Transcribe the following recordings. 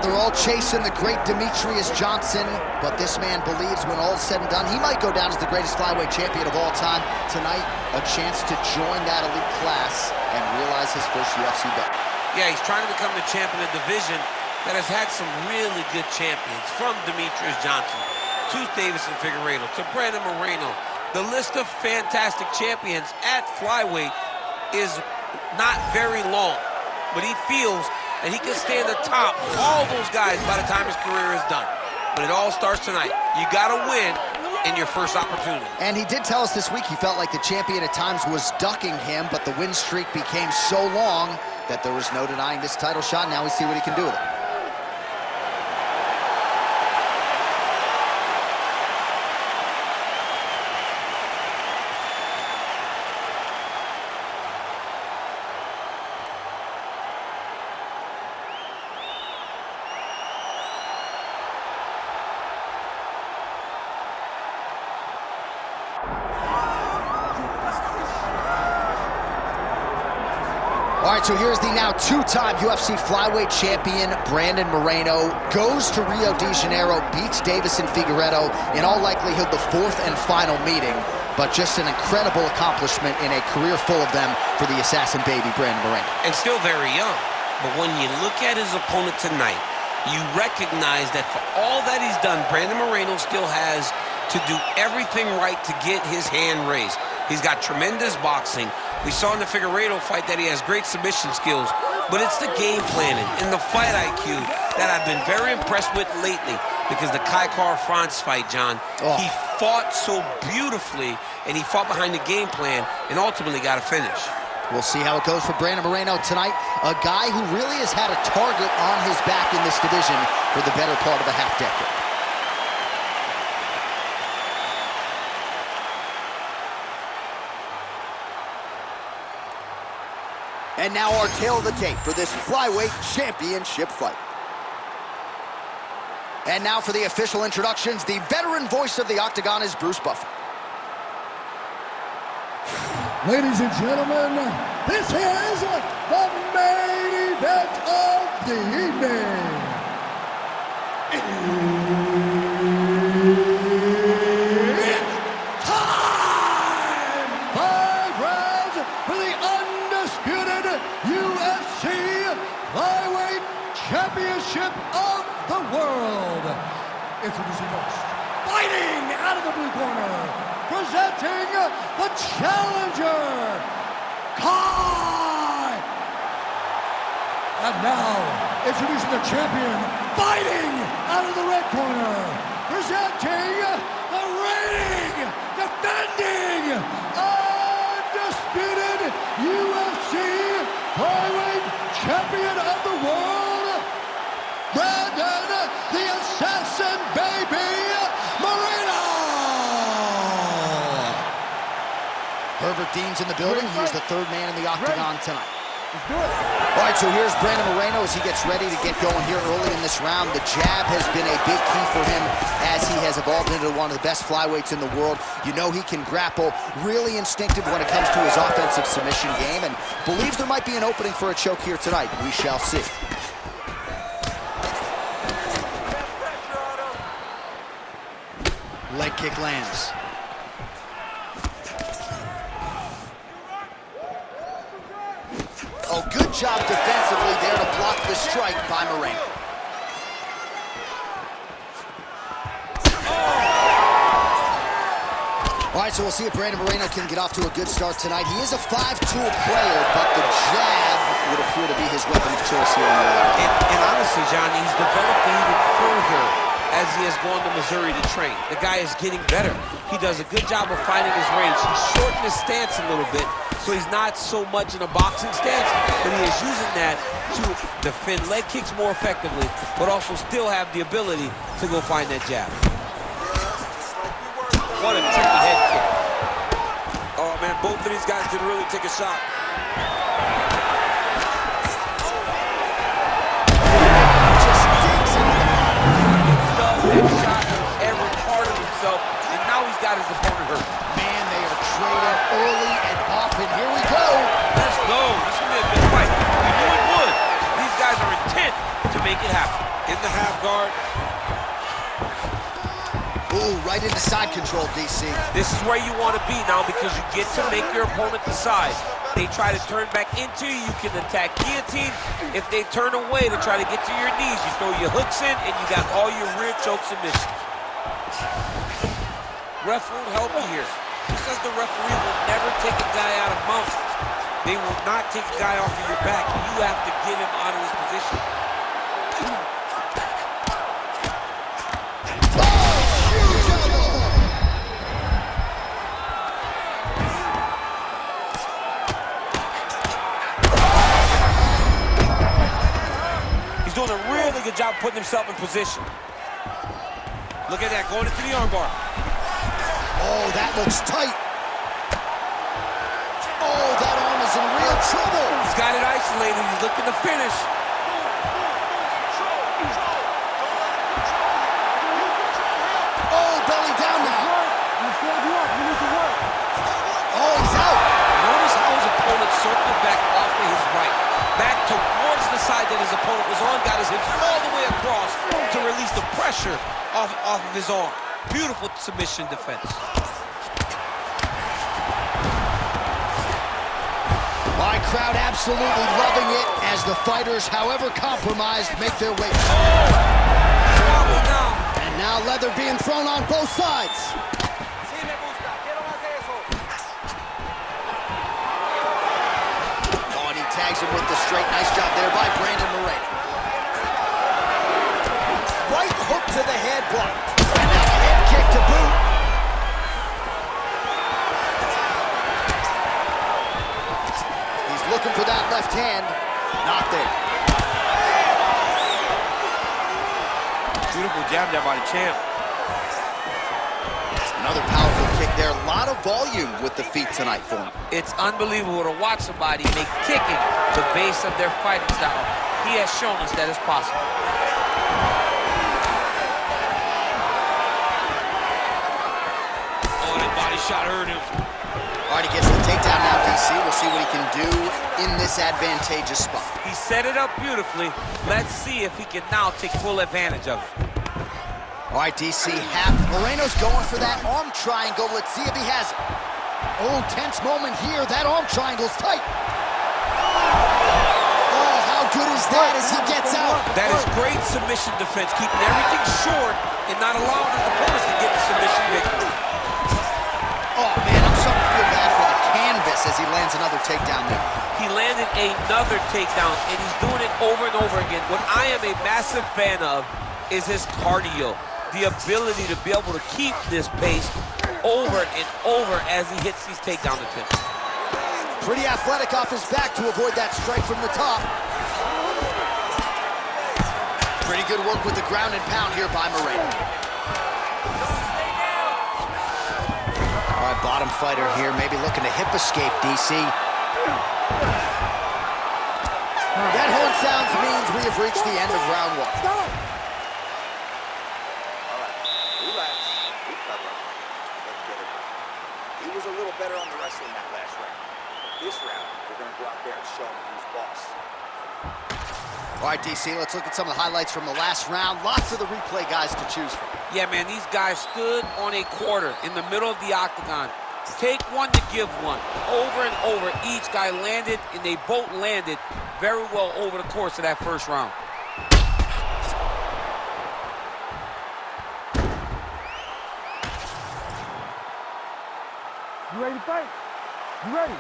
they're all chasing the great Demetrius Johnson, but this man believes when all is said and done, he might go down as the greatest flyweight champion of all time. Tonight, a chance to join that elite class and realize his first UFC belt. Yeah, he's trying to become the champion of the division that has had some really good champions, from Demetrius Johnson to Deiveson Figueiredo to Brandon Moreno. The list of fantastic champions at flyweight is not very long, but he feels that he can stand atop all those guys by the time his career is done. But it all starts tonight. You gotta win in your first opportunity. And he did tell us this week he felt like the champion at times was ducking him, but the win streak became so long that there was no denying this title shot. Now we see what he can do with it. All right, so here's the now two-time UFC flyweight champion, Brandon Moreno, goes to Rio de Janeiro, beats Deiveson Figueiredo, in all likelihood the fourth and final meeting, but just an incredible accomplishment in a career full of them for the assassin baby, Brandon Moreno. And still very young, but when you look at his opponent tonight, you recognize that for all that he's done, Brandon Moreno still has to do everything right to get his hand raised. He's got tremendous boxing. We saw in the Figueiredo fight that he has great submission skills, but it's the game planning and the fight IQ that I've been very impressed with lately, because the Kai Kara-France fight, John, he fought so beautifully, and he fought behind the game plan and ultimately got a finish. We'll see how it goes for Brandon Moreno tonight, a guy who really has had a target on his back in this division for the better part of a half-decade. And now our tail of the tape for this flyweight championship fight. And now for the official introductions, the veteran voice of the Octagon is Bruce Buffer. Ladies and gentlemen, this is the main event of the evening. It's time! 5 rounds for the undisputed UFC Flyweight Championship of the world. Introducing first, fighting out of the blue corner, presenting the challenger, Kai. And now, introducing the champion, fighting out of the red corner, presenting the reigning, defending, undisputed UFC Flyweight Champion of the world, Brandon the Assassin Baby Moreno. Herbert Dean's in the building. He's the third man in the Octagon tonight. All right, so here's Brandon Moreno as he gets ready to get going here early in this round. The jab has been a big key for him as he has evolved into one of the best flyweights in the world. You know he can grapple, really instinctive when it comes to his offensive submission game, and believes there might be an opening for a choke here tonight. We shall see. Leg kick lands. Oh, good job defensively there to block the strike by Moreno. All right, so we'll see if Brandon Moreno can get off to a good start tonight. He is a 5-tool player, but the jab would appear to be his weapon of choice here. And honestly, John, he's developed even further as he has gone to Missouri to train. The guy is getting better. He does a good job of finding his range. He's shortened his stance a little bit, so he's not so much in a boxing stance, but he is using that to defend leg kicks more effectively, but also still have the ability to go find that jab. What a tricky head kick. Oh, man, both of these guys can really take a shot. Got his opponent hurt. Man, they are trading early and often. Here we go. Let's go. This is going to be a big fight. We knew it would. These guys are intent to make it happen. In the half guard. Ooh, right into side control, DC. This is where you want to be now because you get to make your opponent decide. They try to turn back into you, you can attack guillotine. If they turn away to try to get to your knees, you throw your hooks in and you got all your rear choke submissions. Ref won't help you here. Just as the referee will never take a guy out of mount. They will not take a guy off of your back. You have to get him out of his position. He's doing a really good job putting himself in position. Look at that, going into the armbar. Oh, that looks tight. Oh, that arm is in real trouble. He's got it isolated. He's looking to finish. Oh, belly down now. Oh, he's out. Notice how his opponent circled back off to his right. Back towards the side that his opponent was on, got his hips all the way across to release the pressure off of his arm. Beautiful submission defense. My crowd absolutely loving it as the fighters, however compromised, make their way. And now leather being thrown on both sides. Oh, and he tags him with the straight. Nice job there by Brandon Moreno. Right hook to the head blocked. And now a head kick to boot. He's looking for that left hand. Not there. Beautiful jab there by the champ. Another powerful kick there. A lot of volume with the feet tonight for him. It's unbelievable to watch somebody make kicking the base of their fighting style. He has shown us that it's possible. Oh, that body shot hurt him. All right, he gets the takedown now, DC. We'll see what he can do in this advantageous spot. He set it up beautifully. Let's see if he can now take full advantage of it. All right, DC, half. Moreno's going for that arm triangle. Let's see if he has it. Oh, tense moment here. That arm triangle's tight. Oh, how good is that as he gets out? That is great submission defense, keeping everything short and not allowing his opponents to get the submission victory. Oh, man, I'm starting to feel bad for the canvas as he lands another takedown there. He landed another takedown, and he's doing it over and over again. What I am a massive fan of is his cardio, the ability to be able to keep this pace over and over as he hits these takedown attempts. Pretty athletic off his back to avoid that strike from the top. Pretty good work with the ground and pound here by Moreno. All right, bottom fighter here, maybe looking to hip escape, DC. That horn sounds means we have reached the end of round one. All right, relax, recover. Let's get it. He was a little better on the wrestling that last round. This round, we're going to go out there and show him who's boss. All right, DC, let's look at some of the highlights from the last round. Lots of the replay guys to choose from. Yeah, man, these guys stood on a quarter in the middle of the octagon. Take one to give one. Over and over, each guy landed, and they both landed very well over the course of that first round. You ready to fight? You ready?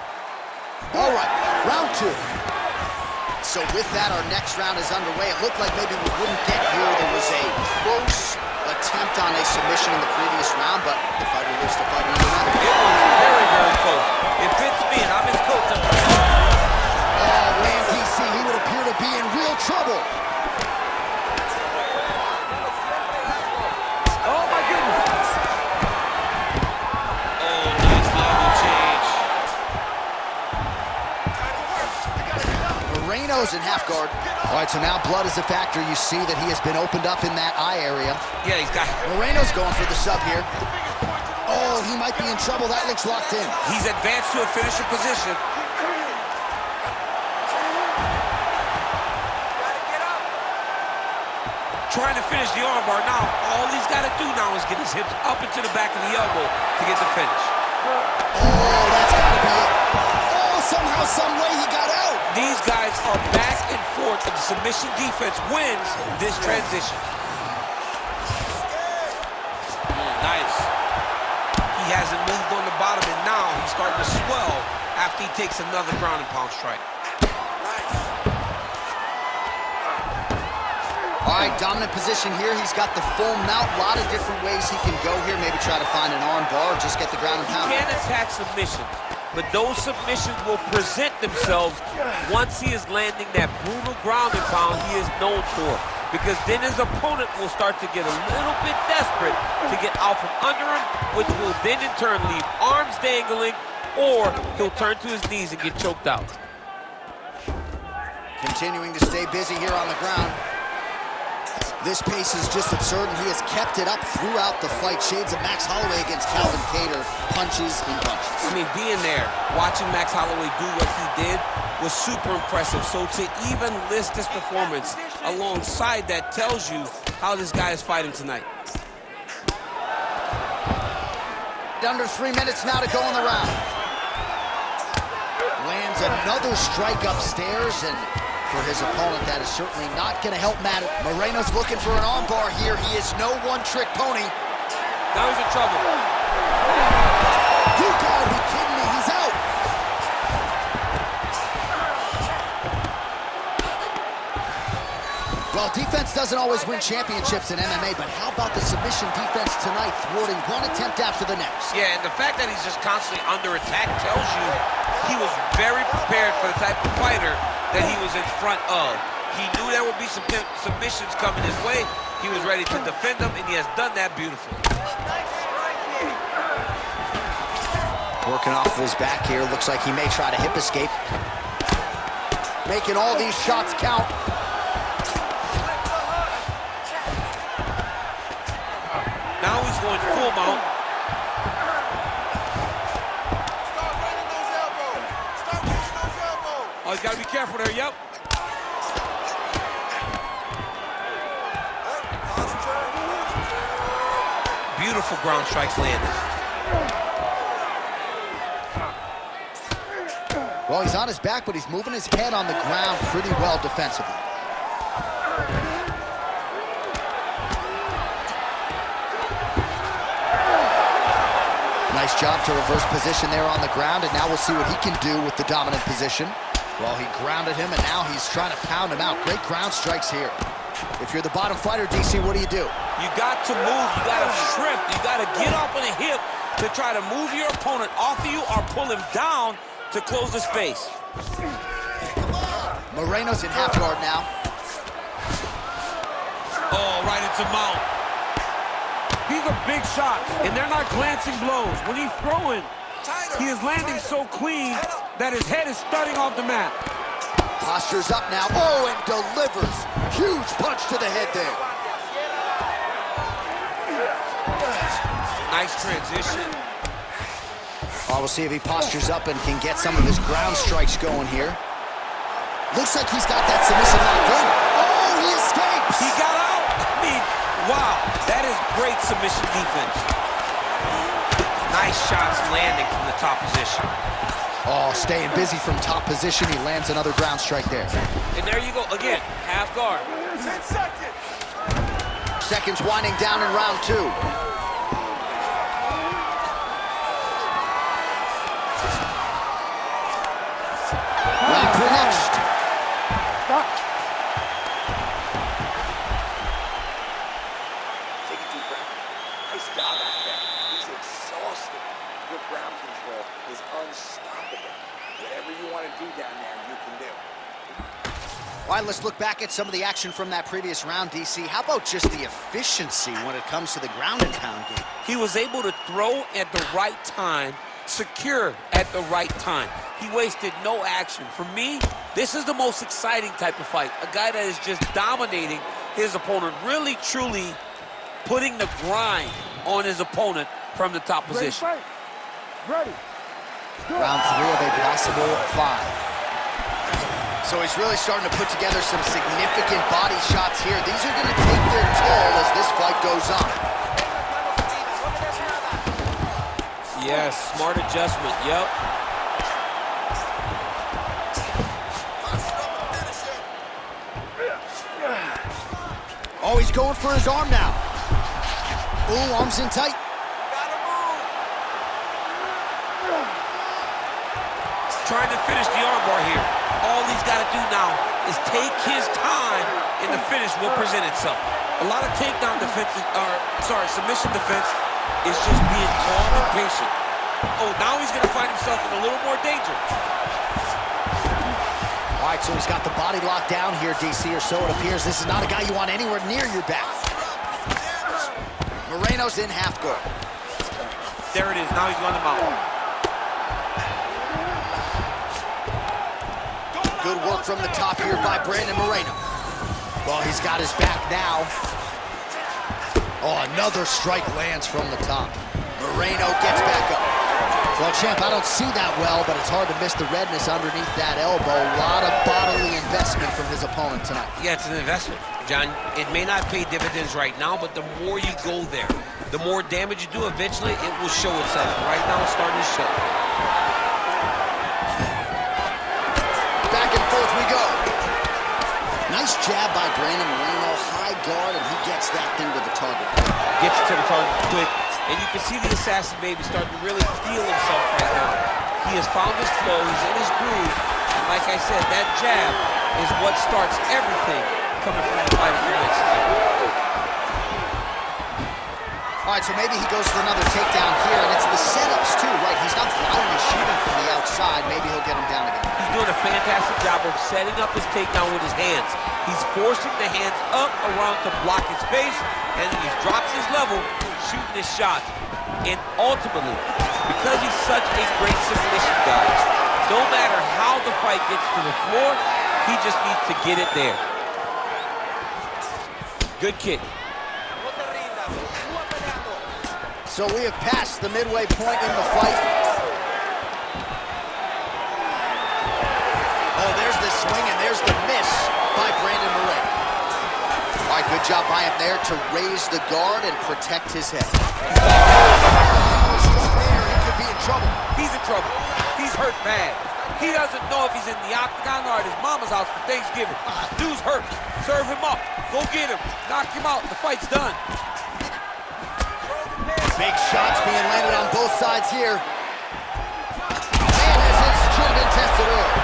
All right, round two. So with that, our next round is underway. It looked like maybe we wouldn't get here. There was a close attempt on a submission in the previous round, but the fighter lives to fight another round. It was very, very close. It fits me, and I'm his coach. Oh, man, DC, he would appear to be in real trouble. Oh, my goodness. Oh, nice level change. Moreno's in half guard. All right, so now blood is a factor. You see that he has been opened up in that eye area. Yeah, he's got... Moreno's going for the sub here. Oh, he might be in trouble. That looks locked in. He's advanced to a finisher position. trying to finish the armbar. Now, all he's got to do now is get his hips up into the back of the elbow to get the finish. Oh, that's got to be it. Oh, somehow, some way he got out. These guys are back and forth, and the submission defense wins this transition. Nice. He hasn't moved on the bottom, and now he's starting to swell after he takes another ground and pound strike. All right, dominant position here. He's got the full mount. A lot of different ways he can go here. Maybe try to find an arm bar or just get the ground and pound. He can attack submissions, but those submissions will present themselves once he is landing that brutal ground and pound he is known for. Because then his opponent will start to get a little bit desperate to get out from under him, which will then in turn leave arms dangling, or he'll turn to his knees and get choked out. Continuing to stay busy here on the ground. This pace is just absurd, and he has kept it up throughout the fight. Shades of Max Holloway against Calvin Kattar, punches and punches. I mean, being there, watching Max Holloway do what he did was super impressive. So to even list this performance alongside that tells you how this guy is fighting tonight. Under 3 minutes now to go in the round. Lands another strike upstairs, and for his opponent, that is certainly not going to help Matt. Moreno's looking for an armbar here. He is no one-trick pony. Now he's in trouble. You gotta be kidding me. He's out. Well, defense doesn't always win championships in MMA, but how about the submission defense tonight, thwarting one attempt after the next? Yeah, and the fact that he's just constantly under attack tells you he was very prepared for the type of fighter that he was in front of. He knew there would be some submissions coming his way. He was ready to defend them, and he has done that beautifully. Working off of his back here. Looks like he may try to hip escape. Making all these shots count. Now he's going full mount. Oh, he's got to be careful there, yep. Beautiful ground strikes landed. Well, he's on his back, but he's moving his head on the ground pretty well defensively. Nice job to reverse position there on the ground, and now we'll see what he can do with the dominant position. Well, he grounded him, and now he's trying to pound him out. Great ground strikes here. If you're the bottom fighter, DC, what do? You got to move, you got to shrimp, you got to get up on a hip to try to move your opponent off of you or pull him down to close the space. Moreno's in half guard now. Oh, right into mount. These are big shots, and they're not glancing blows. When he's throwing, he is landing so clean that his head is studding off the mat. Posture's up now. Oh, and delivers. Huge punch to the head there. Nice transition. Oh, we'll see if he postures up and can get some of his ground strikes going here. Looks like he's got that submission locked in. Oh, he escapes. He got out. I mean, wow, that is great submission defense. Nice shots landing from the top position. Oh, staying busy from top position. He lands another ground strike there. And there you go, again, half guard. 10 seconds. Seconds winding down in round 2. Round 3 next. Stop. Take a deep breath. Nice job out there. He's exhausted. Your ground control is unstoppable. Whatever you want to do down there, you can do. All right, let's look back at some of the action from that previous round, DC. How about just the efficiency when it comes to the ground and pound game? He was able to throw at the right time, secure at the right time. He wasted no action. For me, this is the most exciting type of fight. A guy that is just dominating his opponent, really, truly putting the grind on his opponent from the top position. Ready. Round 3 of a possible 5. So he's really starting to put together some significant body shots here. These are going to take their toll as this fight goes on. Yes, smart adjustment, yep. Oh, he's going for his arm now. Ooh, arms in tight. Trying to finish the armbar here. All he's got to do now is take his time, and the finish will present itself. A lot of takedown defense, submission defense is just being calm and patient. Oh, now he's going to find himself in a little more danger. All right, so he's got the body locked down here, DC, or so it appears. This is not a guy you want anywhere near your back. Moreno's in half guard. There it is. Now he's on the mount. Good work from the top here by Brandon Moreno. Well, he's got his back now. Oh, another strike lands from the top. Moreno gets back up. Well, champ, I don't see that well, but it's hard to miss the redness underneath that elbow. A lot of bodily investment from his opponent tonight. Yeah, it's an investment, John. It may not pay dividends right now, but the more you go there, the more damage you do, eventually it will show itself. Right now, it's starting to show. Back and forth we go. Nice jab by Brandon Moreno. High guard, and he gets that thing to the target. Gets to the target quick. And you can see the assassin baby starting to really feel himself right now. He has found his flow, he's in his groove. And like I said, that jab is what starts everything coming from the fighter from Mexico. All right, so maybe he goes for another takedown here, and it's the setups too, right? He's not blindly shooting from the outside. Maybe he'll get him down again. He's doing a fantastic job of setting up his takedown with his hands. He's forcing the hands up around to block his face, and he's dropping his level, shooting his shots. And ultimately, because he's such a great submission guy, no matter how the fight gets to the floor, he just needs to get it there. Good kick. So we have passed the midway point in the fight. Oh, there's the swing and there's the miss by Brandon Moreno. All right, good job by him there to raise the guard and protect his head. He could be in trouble. He's in trouble. He's hurt bad. He doesn't know if he's in the octagon or at his mama's house for Thanksgiving. Dude's hurt. Serve him up. Go get him. Knock him out. The fight's done. Big shots being landed on both sides here. Man, this should have been tested early.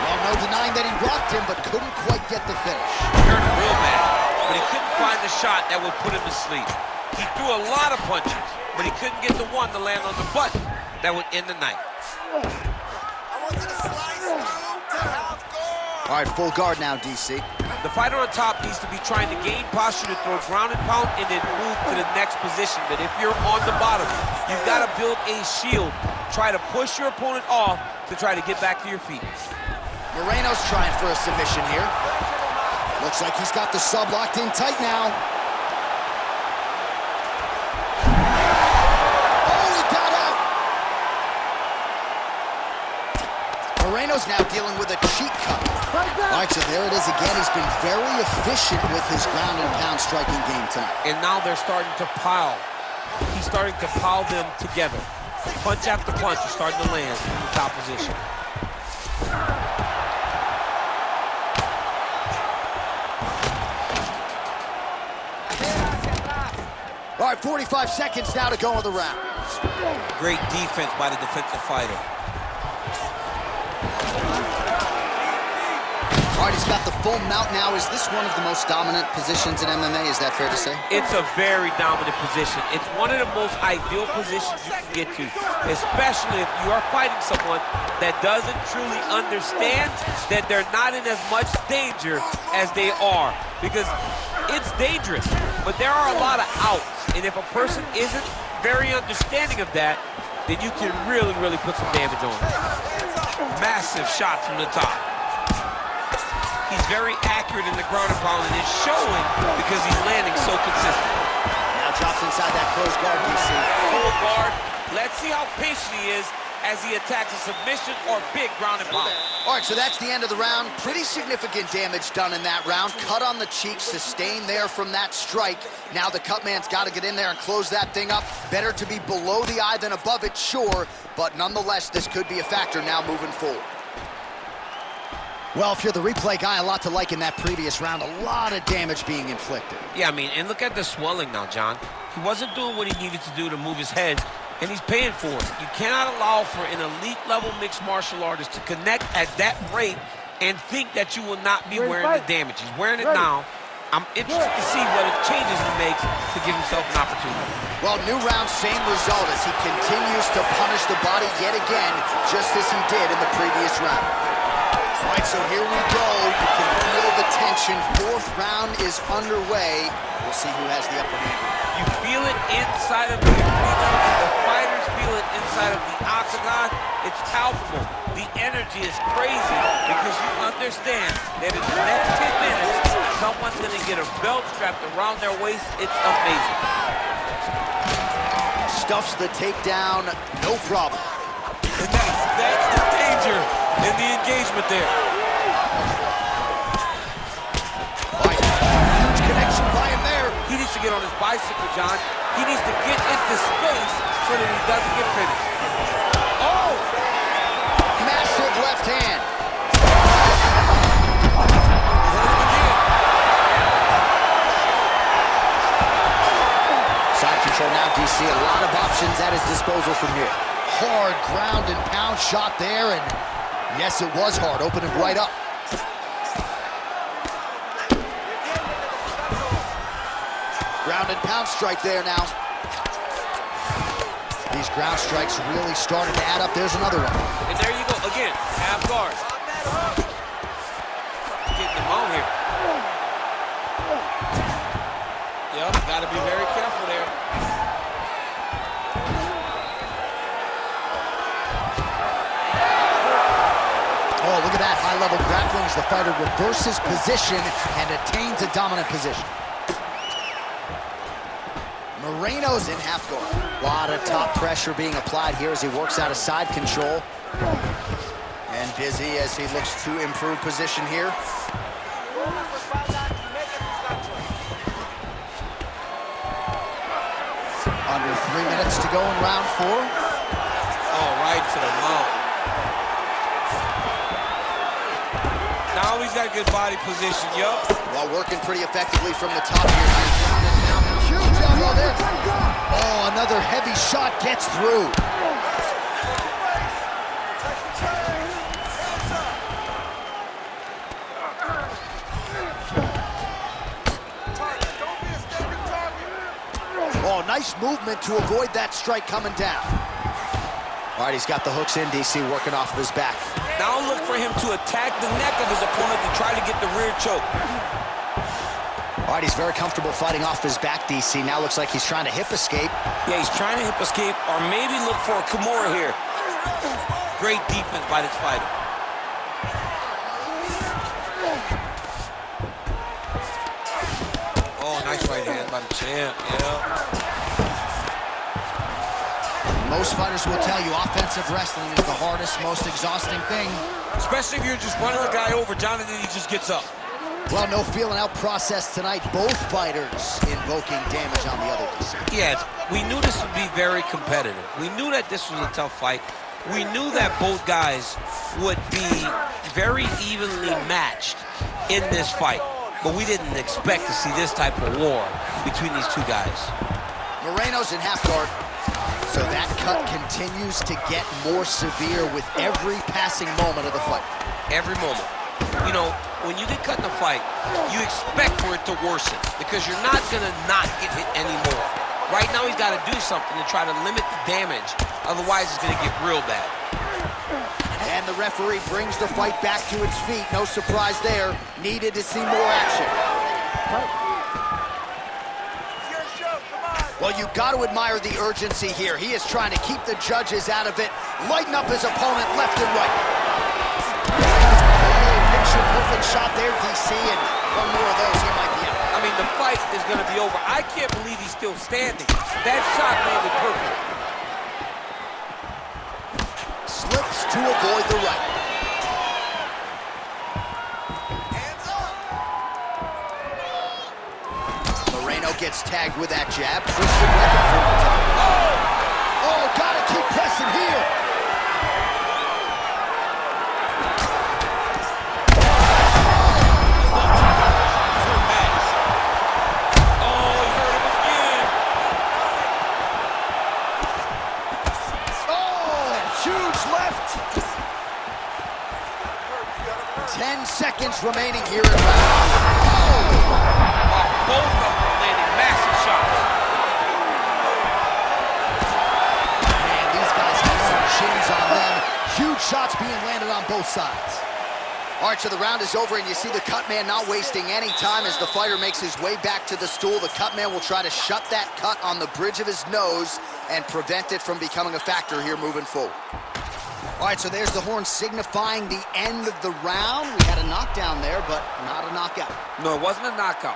Well, no denying that he rocked him, but couldn't quite get the finish. He hurt real bad, but he couldn't find the shot that would put him to sleep. He threw a lot of punches, but he couldn't get the one to land on the button that would end the night. I want you to slice through to half guard. All right, full guard now, DC. The fighter on top needs to be trying to gain posture to throw ground and pound and then move to the next position. But if you're on the bottom, you've got to build a shield. Try to push your opponent off to try to get back to your feet. Moreno's trying for a submission here. Looks like he's got the sub locked in tight now. Oh, he got out! Moreno's now dealing with a cheek cut. All right, so there it is again. He's been very efficient with his ground and pound striking game tonight. And now they're starting to pile. He's starting to pile them together. Punch after punch is starting to land in the top position. All right, 45 seconds now to go in the round. Great defense by the defensive fighter. All right, he's got the full mount now. Is this one of the most dominant positions in MMA? Is that fair to say? It's a very dominant position. It's one of the most ideal positions you can get to, especially if you are fighting someone that doesn't truly understand that they're not in as much danger as they are. Because it's dangerous, but there are a lot of outs. And if a person isn't very understanding of that, then you can really, really put some damage on them. Massive shot from the top. He's very accurate in the ground and pound, and it's showing because he's landing so consistent. Now Drops inside that closed guard, DC. Full guard. Let's see how patient he is as he attacks a submission or big ground and pound. All right, so that's the end of the round. Pretty significant damage done in that round. Cut on the cheek, sustained there from that strike. Now the cut man's got to get in there and close that thing up. Better to be below the eye than above it, sure, but nonetheless, this could be a factor now moving forward. Well, if you're the replay guy, a lot to like in that previous round. A lot of damage being inflicted. Yeah, I mean, and look at the swelling now, John. He wasn't doing what he needed to do to move his head, and he's paying for it. You cannot allow for an elite-level mixed martial artist to connect at that rate and think that you will not be wearing the damage. He's wearing it now. I'm interested to see what changes he makes to give himself an opportunity. Well, new round, same result as he continues to punish the body yet again, just as he did in the previous round. All right, so here we go. You can feel the tension. Fourth round is underway. We'll see who has the upper hand. You feel it inside of the arena. The fighters feel it inside of the octagon. It's palpable. The energy is crazy because you understand that in the next 10 minutes, someone's going to get a belt strapped around their waist. It's amazing. Stuffs the takedown, no problem. And that's the danger in the engagement there. All right, huge connection by him there. He needs to get on his bicycle, John. He needs to get into space so that he doesn't get finished. Oh! Massive left hand. Side control now, DC. A lot of options at his disposal from here. Hard ground and pound shot there, and yes, it was hard. Opened him right up. Ground and pound strike there now. These ground strikes really started to add up. There's another one. And there you go, again, half guard. Getting him on here. Yep, gotta be very careful there. Oh, look at that high-level grappling as the fighter reverses position and attains a dominant position. Moreno's in half guard. A lot of top pressure being applied here as he works out of side control. And busy as he looks to improve position here. Under 3 minutes to go in round 4. Oh, right to the mouth. Now he's got good body position, yup. While working pretty effectively from the top here. Huge elbow there. Oh, another heavy shot gets through. Oh, nice movement to avoid that strike coming down. All right, he's got the hooks in, DC, working off of his back. Now look for him to attack the neck of his opponent to try to get the rear choke. All right, he's very comfortable fighting off his back, DC. Now looks like he's trying to hip escape. Yeah, he's trying to hip escape or maybe look for a Kimura here. Great defense by this fighter. Oh, nice right hand by the champ, yeah. Most fighters will tell you offensive wrestling is the hardest, most exhausting thing. Especially if you're just running the guy over, John, and then he just gets up. Well, no feeling out process tonight. Both fighters invoking damage on the other. Yes, we knew this would be very competitive. We knew that this was a tough fight. We knew that both guys would be very evenly matched in this fight. But we didn't expect to see this type of war between these two guys. Moreno's in half guard. So that cut continues to get more severe with every passing moment of the fight. Every moment. You know, when you get cut in a fight, you expect for it to worsen because you're not going to not get hit anymore. Right now, he's got to do something to try to limit the damage. Otherwise, it's going to get real bad. And the referee brings the fight back to its feet. No surprise there. Needed to see more action. Well, you got to admire the urgency here. He is trying to keep the judges out of it, lighten up his opponent left and right. Picture perfect shot there, DC, and one more of those, he might be out. I mean, the fight is going to be over. I can't believe he's still standing. That shot landed perfect. Slips to avoid the right. Hands up. Moreno gets tagged with that jab. Twisted weapon from the top. Oh, gotta keep pressing here. Huge left. 10 seconds remaining here in round. Both of them are landing massive shots. Man, these guys have some chins on them. Huge shots being landed on both sides. All right, so the round is over, and you see the cut man not wasting any time as the fighter makes his way back to the stool. The cut man will try to shut that cut on the bridge of his nose and prevent it from becoming a factor here moving forward. All right, so there's the horn signifying the end of the round. We had a knockdown there, but not a knockout. No, it wasn't a knockout,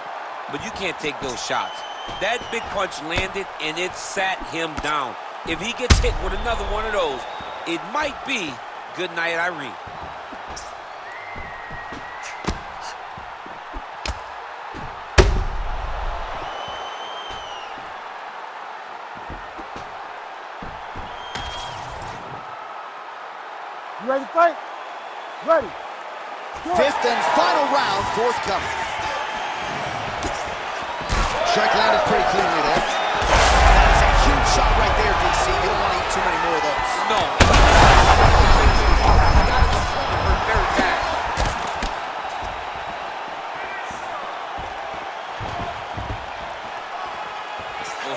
but you can't take those shots. That big punch landed, and it sat him down. If he gets hit with another one of those, it might be good night, Irene. You ready to fight? Ready. Fifth and final round forthcoming. Strike landed pretty cleanly there. That is a huge shot right there, DC. You don't want to eat too many more of those. No. He got in the front and hurt very bad.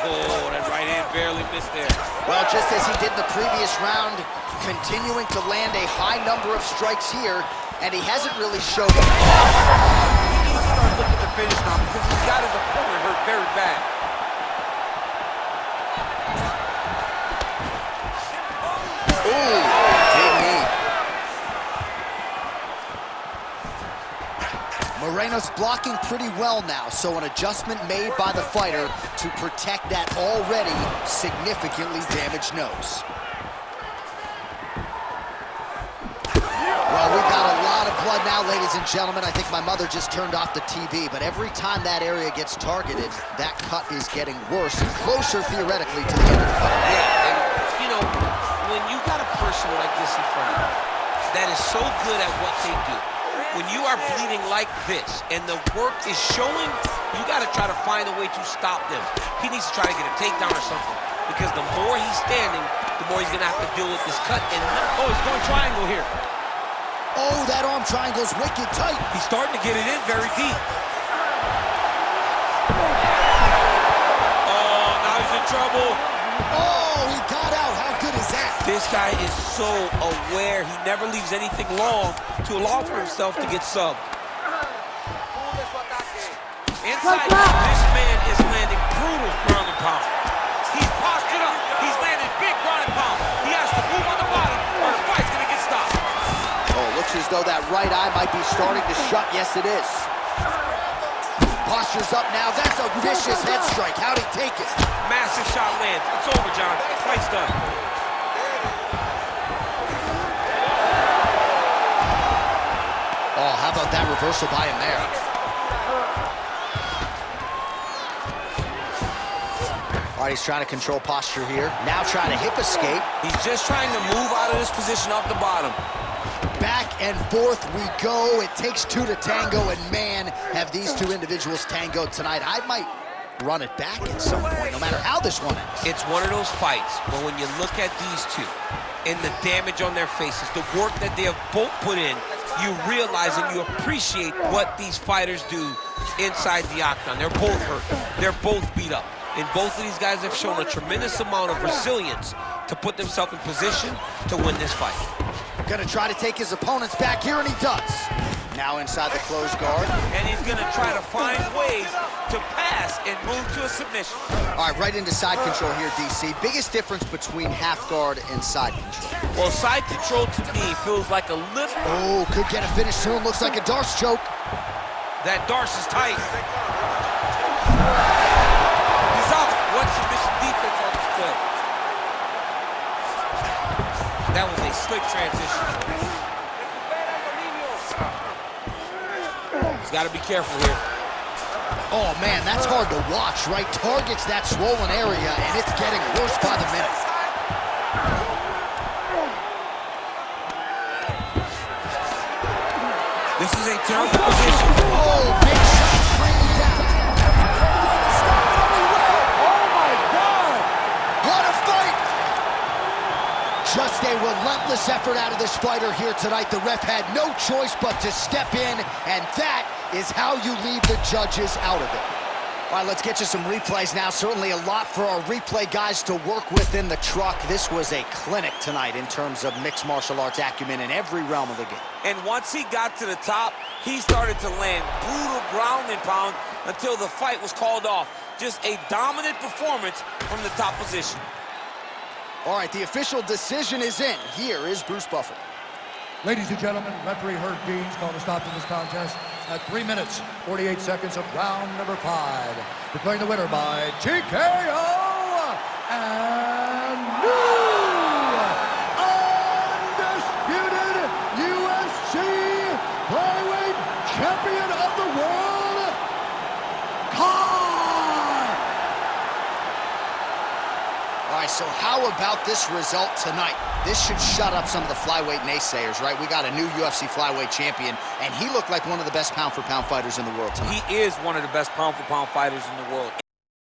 Oh, that right hand barely missed there. Well, just as he did in the previous round, continuing to land a high number of strikes here, and he hasn't really showed up. He needs to start looking to finish now because he's got his opponent hurt very bad. Ooh, big knee. Moreno's blocking pretty well now, so an adjustment made by the fighter to protect that already significantly damaged nose. Well, we've got a lot of blood now, ladies and gentlemen. I think my mother just turned off the TV, but every time that area gets targeted, that cut is getting worse and closer, theoretically, to the end of the fight. Yeah, and, you know, when you got a person like this in front of you that is so good at what they do, when you are bleeding like this and the work is showing, you got to try to find a way to stop them. He needs to try to get a takedown or something, because the more he's standing, the more he's going to have to deal with this cut. And, oh, he's going triangle here. Oh, that arm triangle's wicked tight. He's starting to get it in very deep. Oh, now he's in trouble. Oh, he got out. How good is that? This guy is so aware. He never leaves anything long to allow for himself to get subbed. Inside, this man is landing brutal ground and pound. He's postured up. He's landing big ground and pound. He has to move on the bottom or his fight's going to get stopped. Oh, looks as though that right eye might be starting to shut. Yes, it is. Posture's up now. That's a vicious head strike. How'd he take it? Massive shot lands. It's over, John. Fight's done. Oh, how about that reversal by him there? All right, he's trying to control posture here. Now trying to hip escape. He's just trying to move out of this position off the bottom. Back and forth we go. It takes two to tango, and man, have these two individuals tangoed tonight. I might run it back at some point, no matter how this one ends. It's one of those fights where when you look at these two and the damage on their faces, the work that they have both put in, you realize and you appreciate what these fighters do inside the octagon. They're both hurt. They're both beat up. And both of these guys have shown a tremendous amount of resilience to put themselves in position to win this fight. Gonna try to take his opponents back here, and he does. Now inside the closed guard. And he's gonna try to find ways to pass and move to a submission. All right, right into side control here, DC. Biggest difference between half guard and side control? Well, side control to me feels like a little... Oh, could get a finish soon. Looks like a Darce choke. That Darce is tight. He's out. That was a slick transition. He's got to be careful here. Oh, man, that's hard to watch, right? Targets that swollen area, and it's getting worse by the minute. This is a terrible position. Oh, big shot, bringing down. Oh, my God! What a fight! Just a relentless effort out of this fighter here tonight. The ref had no choice but to step in, and that is how you leave the judges out of it. All right, let's get you some replays now. Certainly a lot for our replay guys to work with in the truck. This was a clinic tonight in terms of mixed martial arts acumen in every realm of the game. And once he got to the top, he started to land brutal ground and pound until the fight was called off. Just a dominant performance from the top position. All right, the official decision is in. Here is Bruce Buffer. Ladies and gentlemen, referee Herb Deans called a stop to this contest at 3 minutes, 48 seconds of round number 5. Declaring the winner by TKO and new undisputed UFC flyweight champion of the world, All right, so how about this result tonight? This should shut up some of the flyweight naysayers, right? We got a new UFC flyweight champion, and he looked like one of the best pound-for-pound fighters in the world tonight. He is one of the best pound-for-pound fighters in the world.